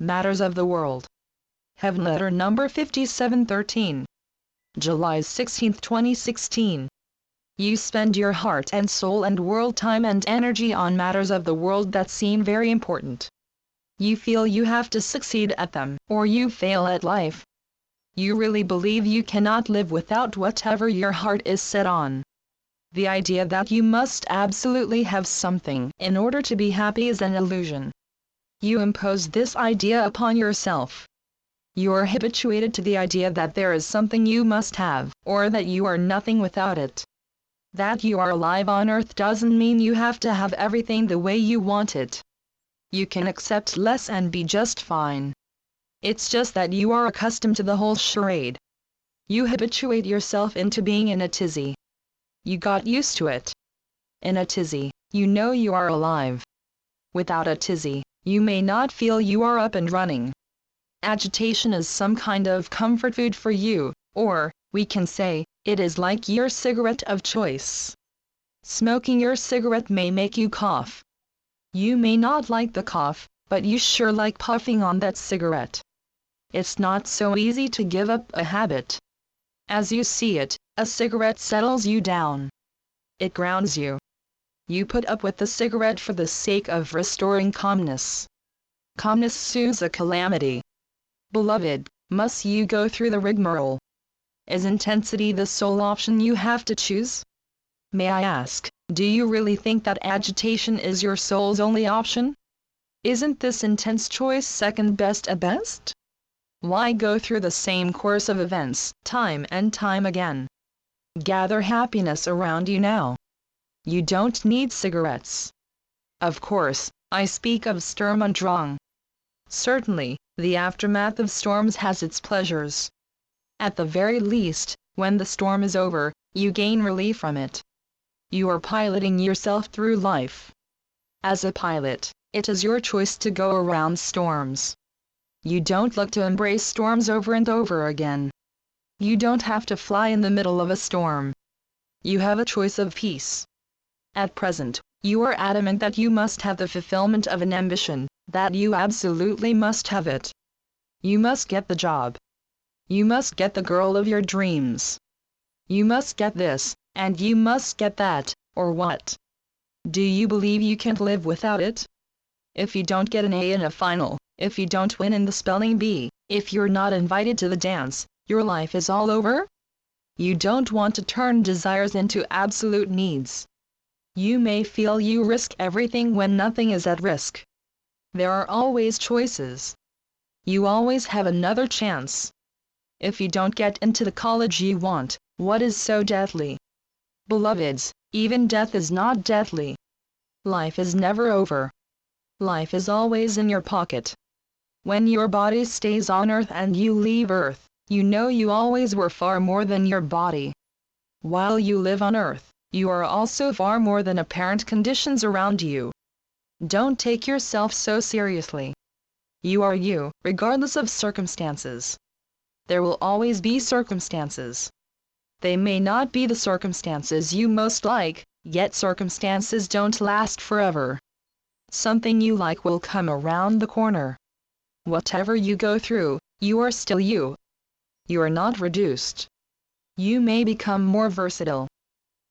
Matters of the World. Heavenletter number 5713. July 16, 2016. You spend your heart and soul and world time and energy on matters of the world that seem very important. You feel you have to succeed at them, or you fail at life. You really believe you cannot live without whatever your heart is set on. The idea that you must absolutely have something in order to be happy is an illusion. You impose this idea upon yourself. You are habituated to the idea that there is something you must have, or that you are nothing without it. That you are alive on earth doesn't mean you have to have everything the way you want it. You can accept less and be just fine. It's just that you are accustomed to the whole charade. You habituate yourself into being in a tizzy. You got used to it. In a tizzy, you know you are alive. Without a tizzy, you may not feel you are up and running. Agitation is some kind of comfort food for you, or, we can say, it is like your cigarette of choice. Smoking your cigarette may make you cough. You may not like the cough, but you sure like puffing on that cigarette. It's not so easy to give up a habit. As you see it, a cigarette settles you down. It grounds you. You put up with the cigarette for the sake of restoring calmness. Calmness soothes a calamity. Beloved, must you go through the rigmarole? Is intensity the sole option you have to choose? May I ask, do you really think that agitation is your soul's only option? Isn't this intense choice second best at best? Why go through the same course of events, time and time again? Gather happiness around you now. You don't need cigarettes. Of course, I speak of Sturm und Drang. Certainly, the aftermath of storms has its pleasures. At the very least, when the storm is over, you gain relief from it. You are piloting yourself through life. As a pilot, it is your choice to go around storms. You don't look to embrace storms over and over again. You don't have to fly in the middle of a storm. You have a choice of peace. At present, you are adamant that you must have the fulfillment of an ambition, that you absolutely must have it. You must get the job. You must get the girl of your dreams. You must get this, and you must get that, or what? Do you believe you can't live without it? If you don't get an A in a final, if you don't win in the spelling bee, if you're not invited to the dance, your life is all over? You don't want to turn desires into absolute needs. You may feel you risk everything when nothing is at risk. There are always choices. You always have another chance. If you don't get into the college you want, what is so deadly? Beloveds, even death is not deadly. Life is never over. Life is always in your pocket. When your body stays on earth and you leave earth, you know you always were far more than your body. While you live on earth, you are also far more than apparent conditions around you. Don't take yourself so seriously. You are you, regardless of circumstances. There will always be circumstances. They may not be the circumstances you most like, yet circumstances don't last forever. Something you like will come around the corner. Whatever you go through, you are still you. You are not reduced. You may become more versatile.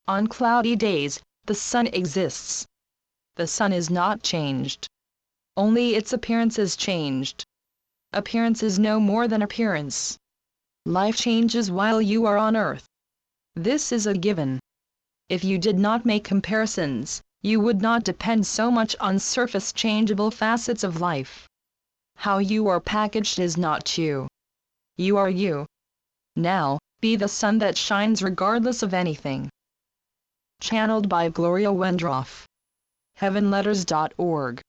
On cloudy days, the sun exists. The sun is not changed. Only its appearance is changed. Appearance is no more than appearance. Life changes while you are on earth. This is a given. If you did not make comparisons, you would not depend so much on surface changeable facets of life. How you are packaged is not you. You are you. Now, be the sun that shines regardless of anything. Channeled by Gloria Wendroff. Heavenletters.org